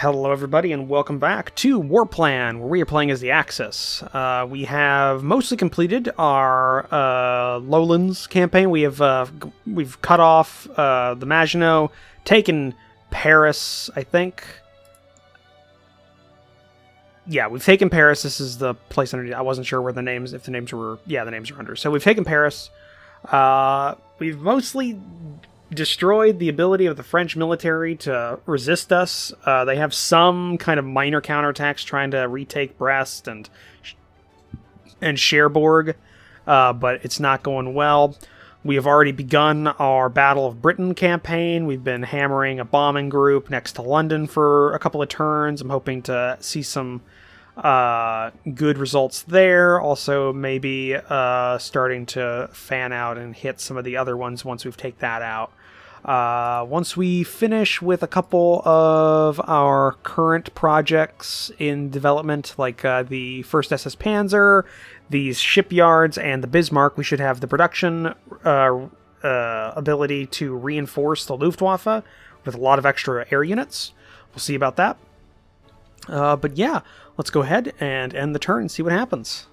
Hello everybody and welcome back to WarPlan, where we are playing as the Axis. We have mostly completed our Lowlands campaign. We've cut off the Maginot, taken Paris, I think. Yeah, we've taken Paris. This is the place underneath. I wasn't sure where the names, if the names were, yeah, the names are under. So we've taken Paris. We've mostly destroyed the ability of the French military to resist us. They have some kind of minor counterattacks trying to retake Brest and Cherbourg, but it's not going well. We have already begun our Battle of Britain campaign. We've been hammering a bombing group next to London for a couple of turns. I'm hoping to see some good results there. Also, maybe starting to fan out and hit some of the other ones once we've taken that out. Once we finish with a couple of our current projects in development, like the first SS Panzer, these shipyards, and the Bismarck, we should have the production ability to reinforce the Luftwaffe with a lot of extra air units. We'll see about that. But yeah, let's go ahead and end the turn and see what happens.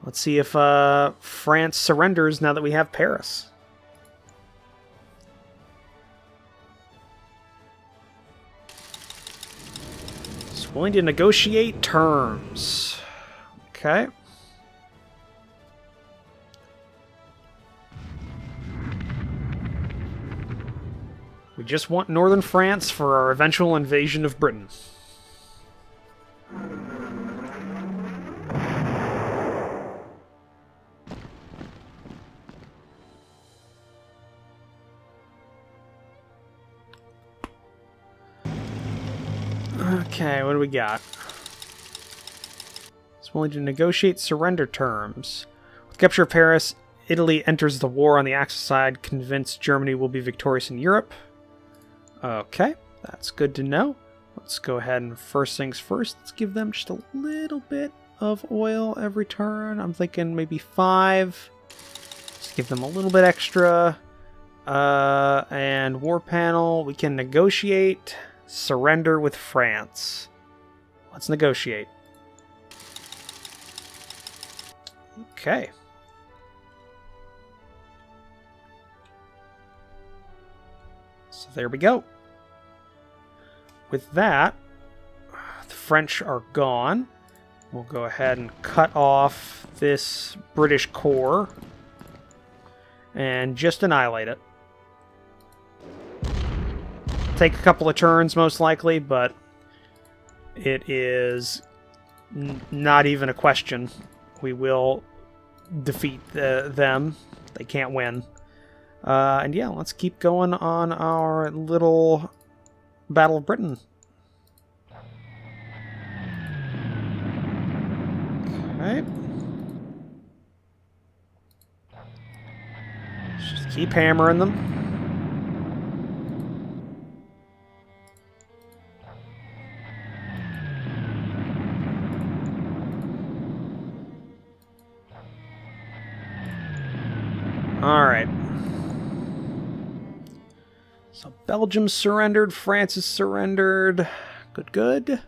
Let's see if France surrenders now that we have Paris. It's willing to negotiate terms. Okay. We just want northern France for our eventual invasion of Britain. Okay, what do we got? It's willing to negotiate surrender terms. With capture of Paris, Italy enters the war on the Axis side, convinced Germany will be victorious in Europe. Okay, that's good to know. Let's go ahead and first things first, let's give them just a little bit of oil every turn. I'm thinking maybe 5. Just give them a little bit extra. And war panel, we can negotiate surrender with France. Let's negotiate. Okay. So there we go. With that, the French are gone. We'll go ahead and cut off this British core and just annihilate it. Take a couple of turns, most likely, but it is not even a question. We will defeat them. They can't win. And yeah, let's keep going on our little Battle of Britain. Okay. Just keep hammering them. Alright. So Belgium surrendered, France is surrendered. Good, good.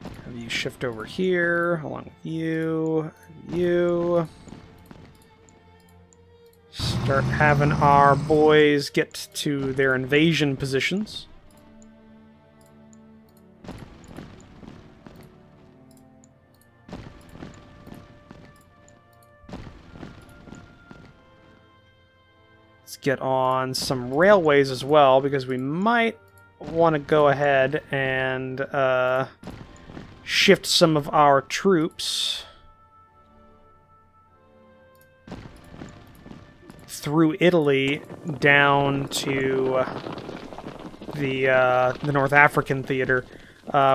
Have you shift over here, along with you, and you. Start having our boys get to their invasion positions. Get on some railways as well, because we might want to go ahead and shift some of our troops through Italy down to the North African theater,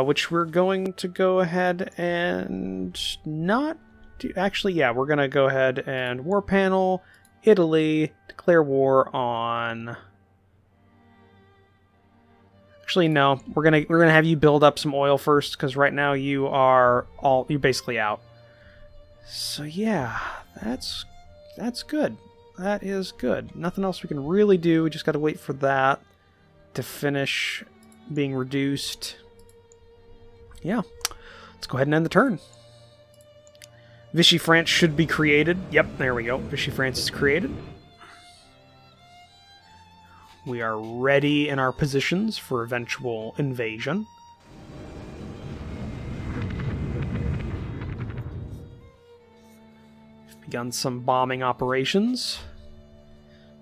which we're going to go ahead and not do. Actually, yeah, we're going to go ahead and war panel Italy, declare war on. Actually, no. We're gonna have you build up some oil first, because right now you're basically out. So yeah, that's good. That is good. Nothing else we can really do. We just got to wait for that. to finish being reduced. Yeah. Let's go ahead and end the turn. Vichy France should be created. Yep, there we go. Vichy France is created. We are ready in our positions for eventual invasion. We've begun some bombing operations.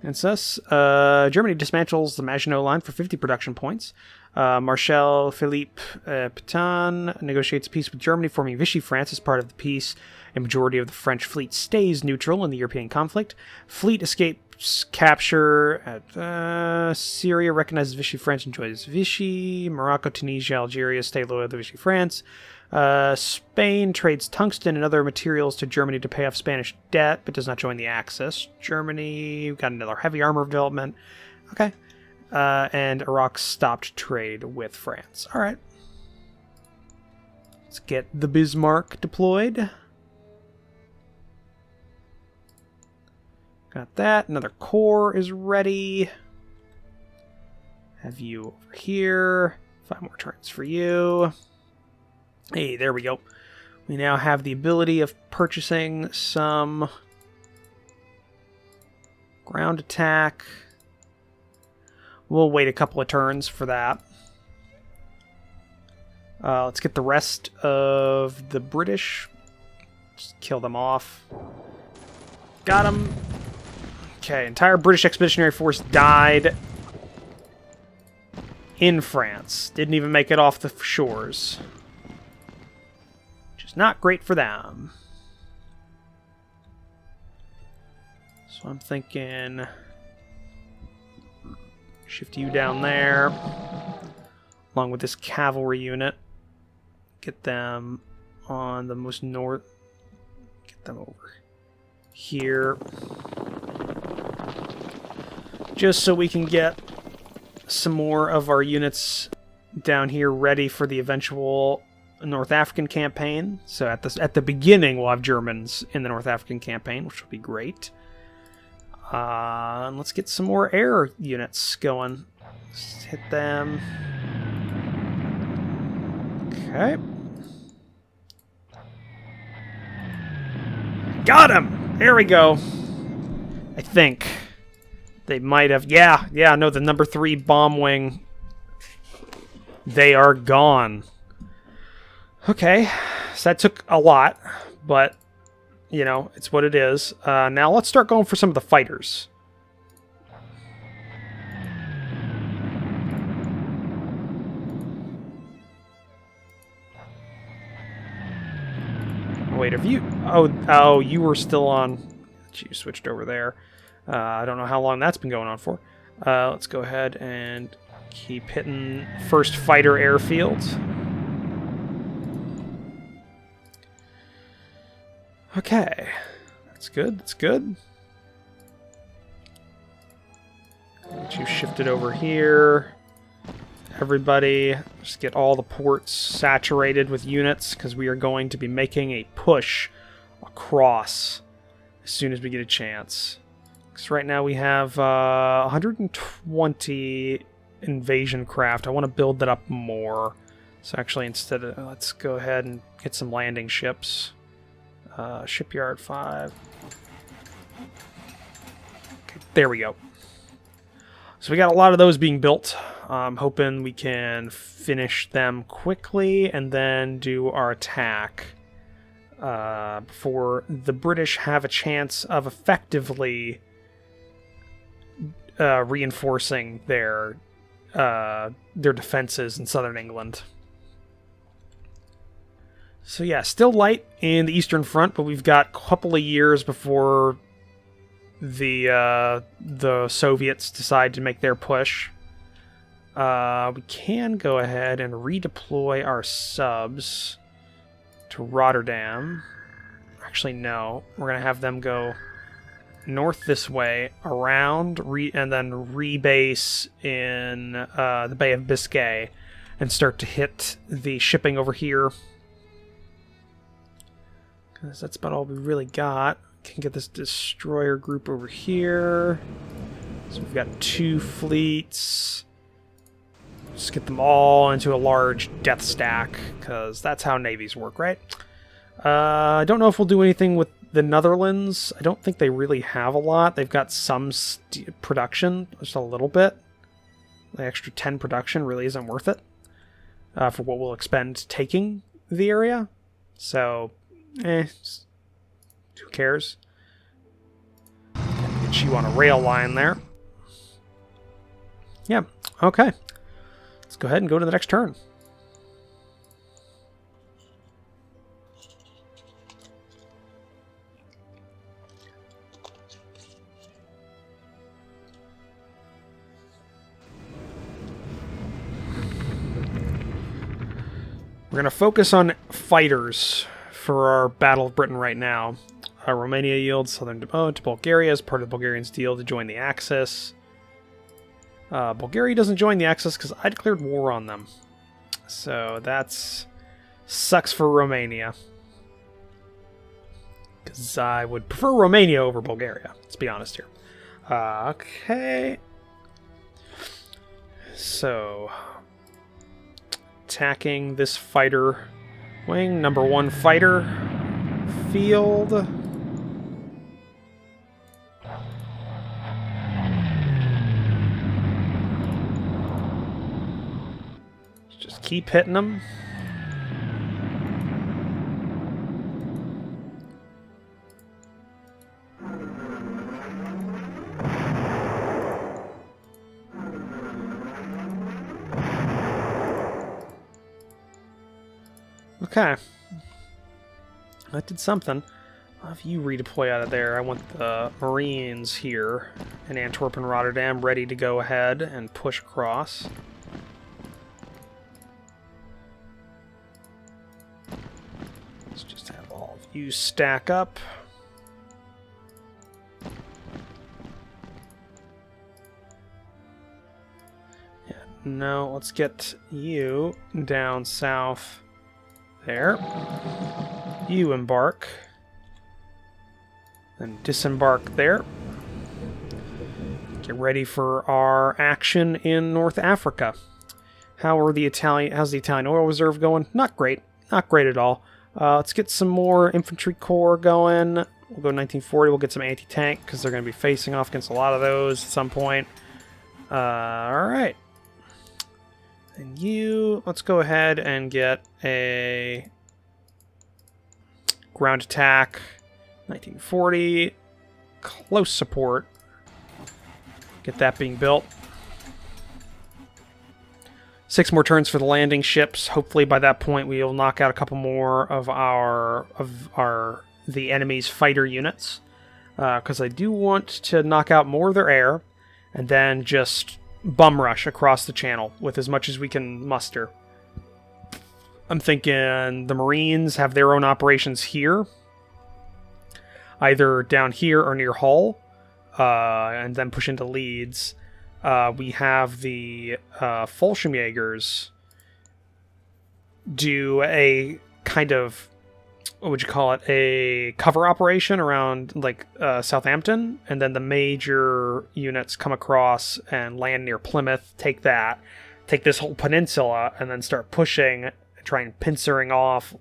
And thus, Germany dismantles the Maginot Line for 50 production points. Marshal Philippe Pétain negotiates peace with Germany, forming Vichy France as part of the peace. A majority of the French fleet stays neutral in the European conflict. Fleet escapes capture at Syria, recognizes Vichy France, enjoys Vichy. Morocco, Tunisia, Algeria stay loyal to Vichy France. Spain trades tungsten and other materials to Germany to pay off Spanish debt, but does not join the Axis. Germany, we've got another heavy armor development. Okay. And Iraq stopped trade with France. All right. Let's get the Bismarck deployed. Got that. Another corps is ready. Have you over here. 5 more turns for you. Hey, there we go. We now have the ability of purchasing some ground attack. We'll wait a couple of turns for that. Let's get the rest of the British. Just kill them off. Got them. Okay, entire British Expeditionary Force died in France. Didn't even make it off the shores. Which is not great for them. So I'm thinking... shift you down there, along with this cavalry unit. Get them on the most north. Get them over here. Just so we can get some more of our units down here ready for the eventual North African campaign. So at the beginning, we'll have Germans in the North African campaign, which will be great. And let's get some more air units going. Let's hit them. Okay. Got him! There we go. I think. They might have... Yeah, no, the number 3 bomb wing. They are gone. Okay. So that took a lot, but... you know, it's what it is. Now let's start going for some of the fighters. Wait, have you... Oh, you were still on... You switched over there. I don't know how long that's been going on for. Let's go ahead and keep hitting first fighter airfield. Okay, that's good, that's good. Get you shifted over here. Everybody, just get all the ports saturated with units, because we are going to be making a push across as soon as we get a chance. Because right now we have 120 invasion craft. I want to build that up more. So actually, instead of... let's go ahead and get some landing ships. Shipyard 5. Okay, there we go. So we got a lot of those being built. I'm hoping we can finish them quickly and then do our attack before the British have a chance of effectively reinforcing their defenses in southern England. So yeah, still light in the Eastern Front, but we've got a couple of years before the Soviets decide to make their push. We can go ahead and redeploy our subs to Rotterdam. Actually, no. We're going to have them go north this way, around, and then rebase in the Bay of Biscay and start to hit the shipping over here. Because that's about all we really got. Can get this destroyer group over here. So we've got 2 fleets. Just get them all into a large death stack, because that's how navies work, right? I don't know if we'll do anything with the Netherlands. I don't think they really have a lot. They've got some production, just a little bit. The extra 10 production really isn't worth it for what we'll expend taking the area. So, who cares? Get you on a rail line there. Yeah, okay. Let's go ahead and go to the next turn. We're going to focus on fighters for our Battle of Britain right now. Romania yields southern to Bulgaria as part of the Bulgarians' deal to join the Axis. Bulgaria doesn't join the Axis because I declared war on them. So that's sucks for Romania. Because I would prefer Romania over Bulgaria. Let's be honest here. Okay. So, attacking this fighter wing. Number 1 fighter. Field. Just keep hitting them. Okay. That did something. If you redeploy out of there, I want the Marines here in Antwerp and Rotterdam ready to go ahead and push across. Let's just have all of you stack up. Yeah, no, let's get you down south. There. You embark. Then disembark there. Get ready for our action in North Africa. How's the Italian oil reserve going? Not great. Not great at all. Let's get some more infantry corps going. We'll go 1940. We'll get some anti-tank because they're going to be facing off against a lot of those at some point. Alright. And you, let's go ahead and get a ground attack. 1940. Close support. Get that being built. 6 more turns for the landing ships. Hopefully by that point we'll knock out a couple more of the enemy's fighter units. Because I do want to knock out more of their air and then just bum rush across the channel with as much as we can muster. I'm thinking the Marines have their own operations here, either down here or near Hull, and then push into Leeds. We have the Fallschirmjägers do a kind of, what would you call it, a cover operation around like Southampton, and then the major units come across and land near Plymouth, take this whole peninsula, and then start pushing, trying pincering off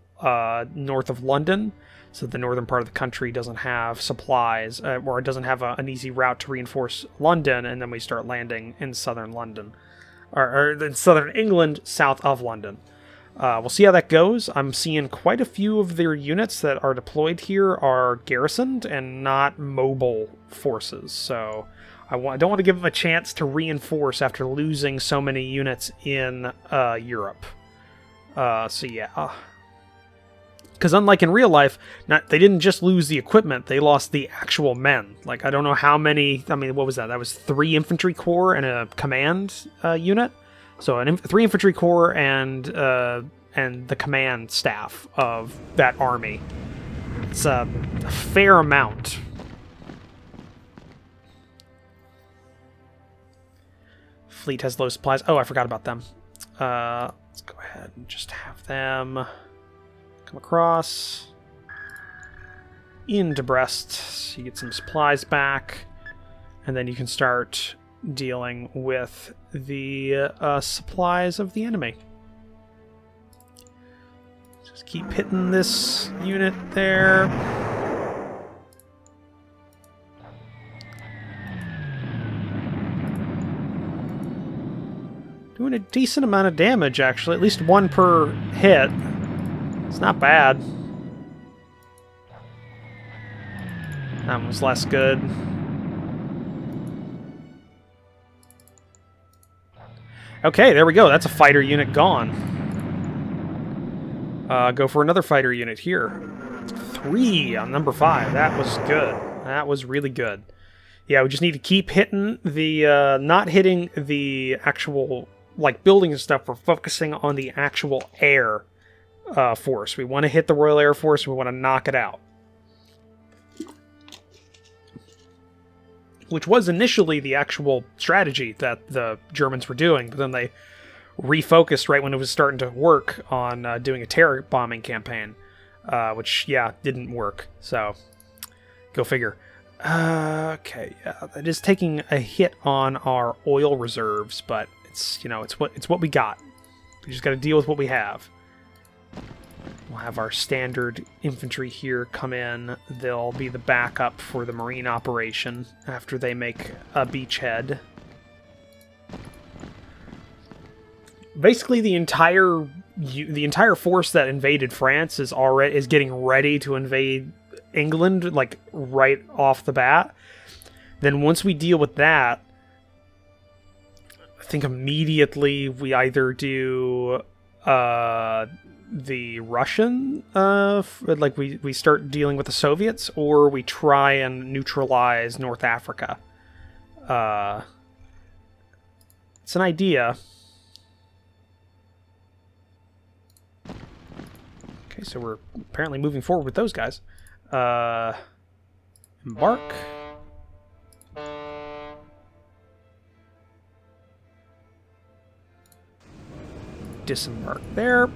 north of London, so the northern part of the country doesn't have supplies, or it doesn't have an easy route to reinforce London, and then we start landing in southern London, or in southern England, south of London. We'll see how that goes. I'm seeing quite a few of their units that are deployed here are garrisoned and not mobile forces. So I don't want to give them a chance to reinforce after losing so many units in Europe. So yeah. Because unlike in real life, they didn't just lose the equipment, they lost the actual men. Like, I don't know how many, I mean, what was that? That was 3 infantry corps and a command unit. So 3 infantry corps and the command staff of that army. It's a fair amount. Fleet has low supplies. Oh, I forgot about them. Let's go ahead and just have them come across into Brest. So you get some supplies back. And then you can start dealing with the supplies of the enemy. Just keep hitting this unit there. Doing a decent amount of damage, actually. At least one per hit. It's not bad. That one was less good. Okay, there we go. That's a fighter unit gone. Go for another fighter unit here. 3 on number 5. That was good. That was really good. Yeah, we just need to keep hitting the... not hitting the actual... like building and stuff. We're focusing on the actual air force. We want to hit the Royal Air Force. We want to knock it out. Which was initially the actual strategy that the Germans were doing, but then they refocused right when it was starting to work on doing a terror bombing campaign, which, yeah, didn't work. So, go figure. Okay, yeah, that is taking a hit on our oil reserves, but it's, you know, it's what we got. We just got to deal with what we have. We'll have our standard infantry here come in. They'll be the backup for the marine operation after they make a beachhead. Basically, the entire force that invaded France is getting ready to invade England, like right off the bat. Then once we deal with that, I think immediately we either do the Russian, like we start dealing with the Soviets, or we try and neutralize North Africa. It's an idea. Okay, so we're apparently moving forward with those guys. Embark. Disembark there.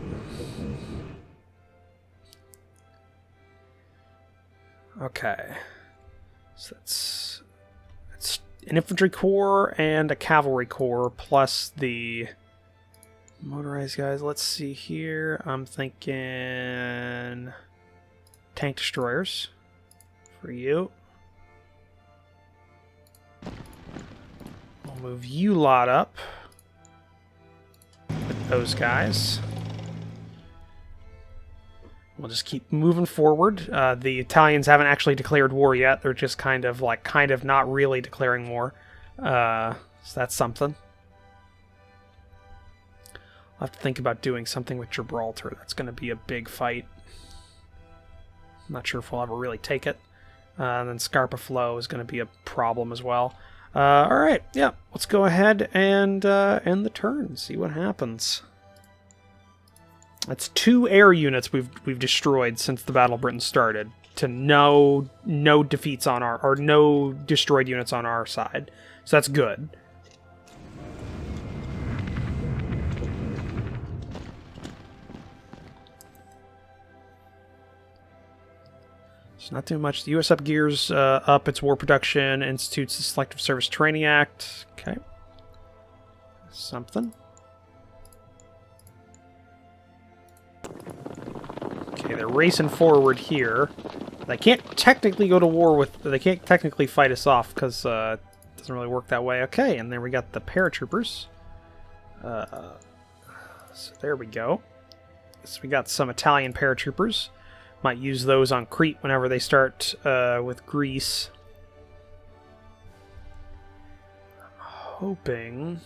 Okay. So that's an infantry corps and a cavalry corps plus the motorized guys. Let's see here. I'm thinking tank destroyers for you. We'll move you lot up with those guys. We'll just keep moving forward. The Italians haven't actually declared war yet. They're just kind of not really declaring war. So that's something. I'll have to think about doing something with Gibraltar. That's going to be a big fight. I'm not sure if we'll ever really take it. And then Scarpa Flow is going to be a problem as well. Alright, yeah, let's go ahead and end the turn, see what happens. That's 2 air units we've destroyed since the Battle of Britain started, to no defeats on or no destroyed units on our side. So that's good. It's not too much. The U.S. up gears up its war production, institutes the Selective Service Training Act. Okay. Something. Okay, they're racing forward here. They can't technically go to war with... They can't technically fight us off, because it doesn't really work that way. Okay, and then we got the paratroopers. So there we go. So we got some Italian paratroopers. Might use those on Crete whenever they start with Greece. I'm hoping...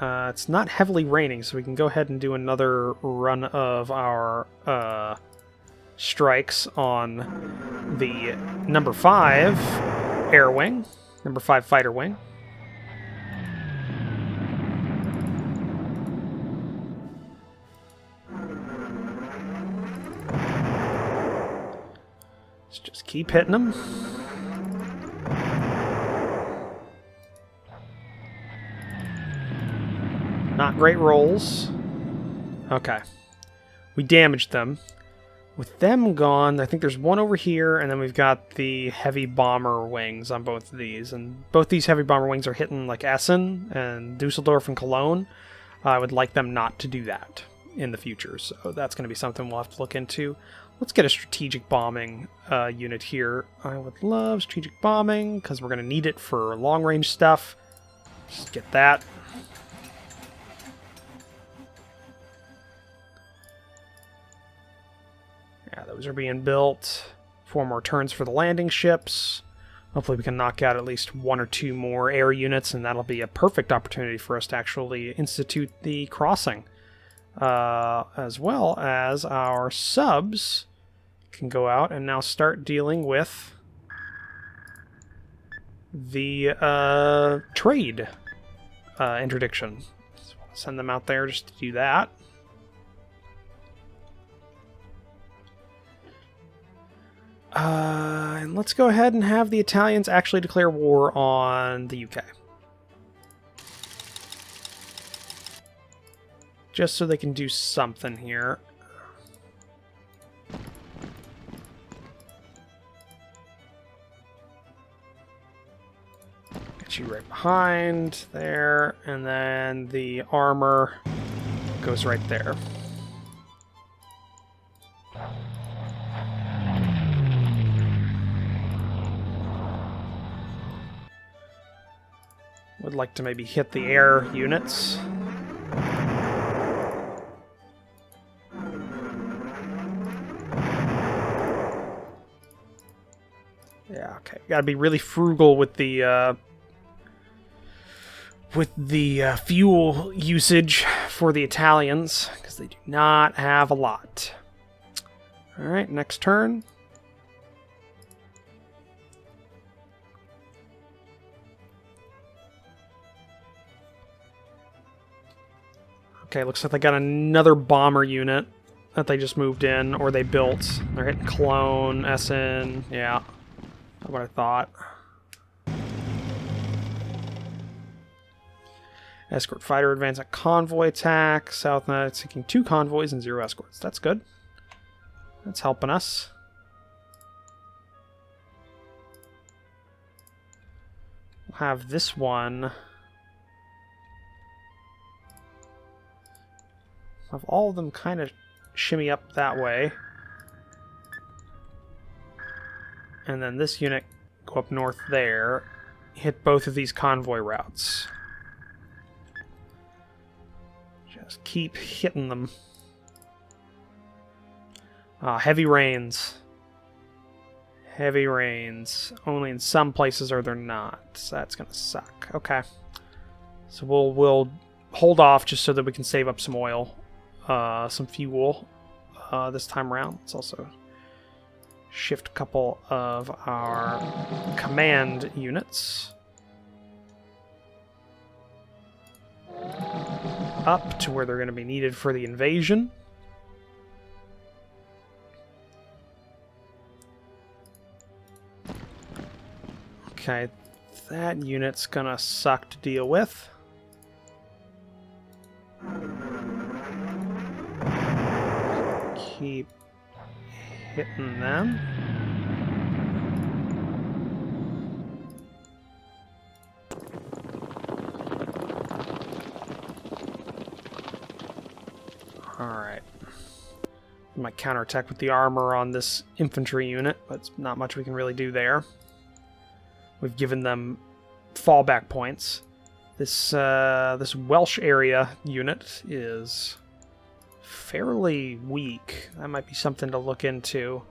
it's not heavily raining, so we can go ahead and do another run of our strikes on the number 5 air wing, number 5 fighter wing. Let's just keep hitting them. Not great rolls. Okay. We damaged them. With them gone, I think there's one over here, and then we've got the heavy bomber wings on both of these. And both these heavy bomber wings are hitting like Essen and Dusseldorf and Cologne. I would like them not to do that in the future, so that's going to be something we'll have to look into. Let's get a strategic bombing unit here. I would love strategic bombing, because we're going to need it for long-range stuff. Just get that. Yeah, those are being built. 4 more turns for the landing ships. Hopefully we can knock out at least 1 or 2 more air units, and that'll be a perfect opportunity for us to actually institute the crossing. As well as our subs can go out and now start dealing with the trade interdiction. So send them out there just to do that. And let's go ahead and have the Italians actually declare war on the UK. Just so they can do something here. Get you right behind there, and then the armor goes right there. Would like to maybe hit the air units. Yeah, okay. Gotta be really frugal with the fuel usage for the Italians, because they do not have a lot. Alright, next turn. Okay, looks like they got another bomber unit that they just moved in, or they built. They're hitting Cologne, Essen, yeah. That's what I thought. Escort fighter advance at convoy attack. Southnet seeking 2 convoys and 0 escorts. That's good. That's helping us. We'll have this one. Have all of them kind of shimmy up that way. And then this unit go up north there. Hit both of these convoy routes. Just keep hitting them. Heavy rains. Heavy rains. Only in some places are there not. So that's going to suck. Okay. So we'll hold off just so that we can save up some oil. Some fuel this time around. Let's also shift a couple of our command units up to where they're going to be needed for the invasion. Okay, that unit's gonna suck to deal with. Keep hitting them. Alright. Might counterattack with the armor on this infantry unit, but it's not much we can really do there. We've given them fallback points. This Welsh area unit is fairly weak. That might be something to look into.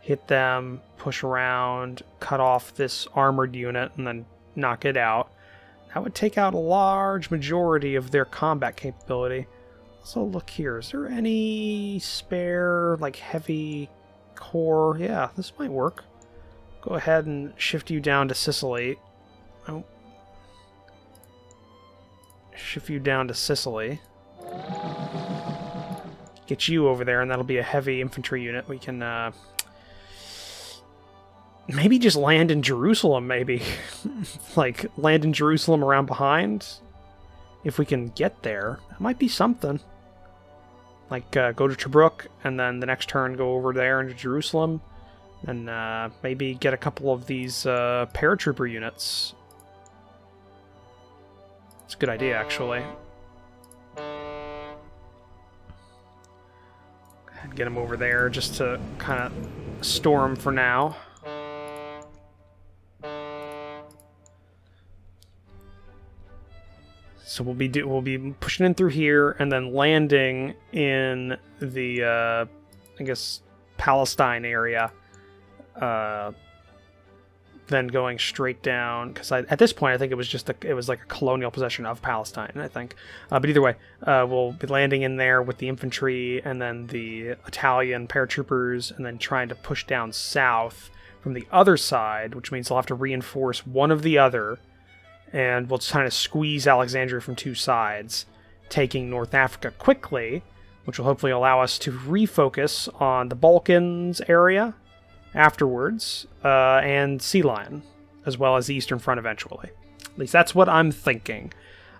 Hit them, push around, cut off this armored unit, and then knock it out. That would take out a large majority of their combat capability. Also, look here. Is there any spare, like, heavy core? Yeah, this might work. Go ahead and shift you down to Sicily. Oh. Shift you down to Sicily. Get you over there, and that'll be a heavy infantry unit. We can, maybe just land in Jerusalem, maybe. Like, land in Jerusalem around behind. If we can get there. That might be something. Like, go to Tobruk, and then the next turn go over there into Jerusalem, and maybe get a couple of these paratrooper units. It's a good idea, actually. Get them over there just to kind of store them for now. So we'll be pushing in through here and then landing in the I guess Palestine area. Then going straight down, because at this point I think it was like a colonial possession of Palestine, I think. But either way, we'll be landing in there with the infantry and then the Italian paratroopers, and then trying to push down south from the other side, which means they'll have to reinforce one of the other, and we'll kind of squeeze Alexandria from two sides, taking North Africa quickly, which will hopefully allow us to refocus on the Balkans area afterwards, and Sea Lion, as well as the Eastern Front eventually. At least that's what I'm thinking.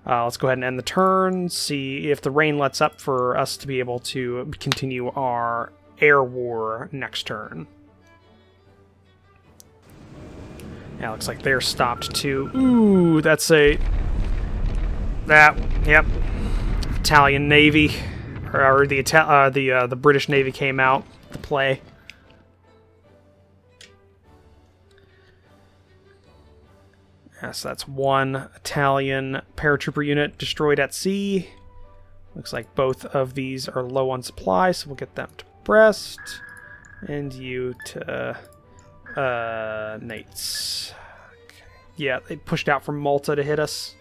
Let's go ahead and end the turn, see if the rain lets up for us to be able to continue our air war next turn. Yeah, looks like they're stopped too. Ooh, that's yep. Italian Navy, or the British Navy came out to play. Yes, that's one Italian paratrooper unit destroyed at sea. Looks like both of these are low on supply, so we'll get them to Brest. And you to Nates. Okay. Yeah, they pushed out from Malta to hit us.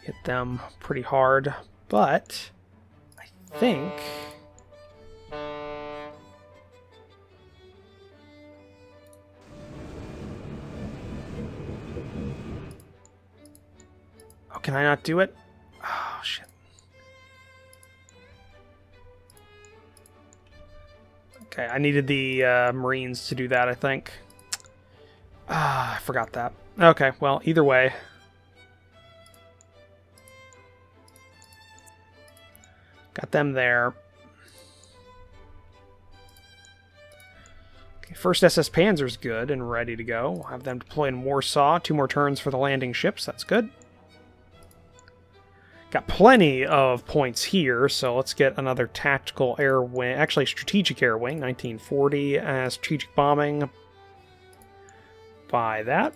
Hit them pretty hard, but I think... Can I not do it? Oh, shit. Okay, I needed the Marines to do that, I think. I forgot that. Okay, well, either way. Got them there. Okay, first SS Panzer's good and ready to go. We'll have them deploy in Warsaw. 2 more turns for the landing ships. That's good. Got plenty of points here, so let's get another tactical air wing. Actually, strategic air wing, 1940 as strategic bombing. Buy that.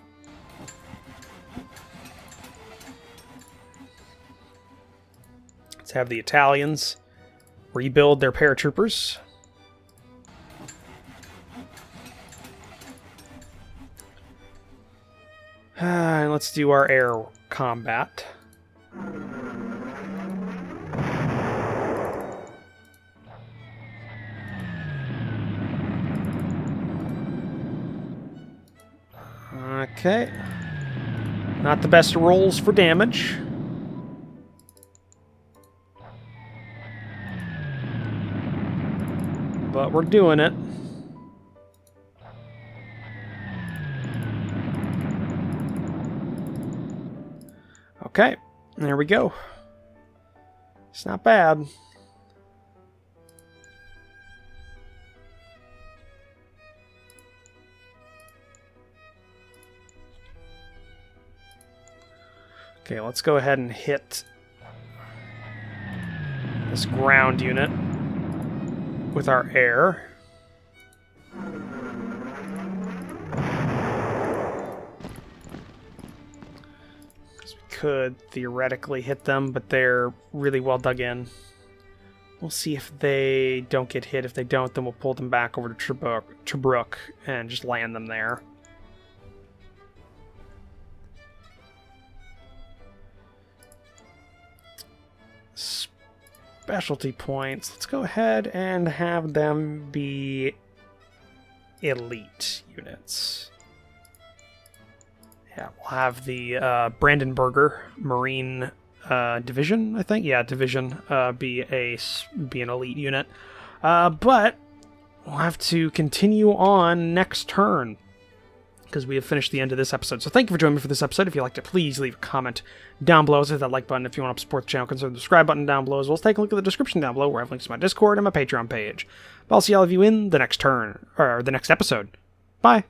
Let's have the Italians rebuild their paratroopers. And let's do our air combat. Okay. Not the best rolls for damage. But we're doing it. Okay, there we go. It's not bad. Okay, let's go ahead and hit this ground unit with our air. Because we could theoretically hit them, but they're really well dug in. We'll see if they don't get hit. If they don't, then we'll pull them back over to Tobruk and just land them there. Specialty points. Let's go ahead and have them be elite units. Yeah, we'll have the Brandenburger Marine Division, I think. Yeah, Division be an elite unit. But we'll have to continue on next turn. because we have finished the end of this episode. So thank you for joining me for this episode. If you liked it, please leave a comment down below. Hit that like button. If you want to support the channel, consider the subscribe button down below, as well as take a look at the description down below, where I have links to my Discord and my Patreon page. But I'll see all of you in the next turn, or the next episode. Bye.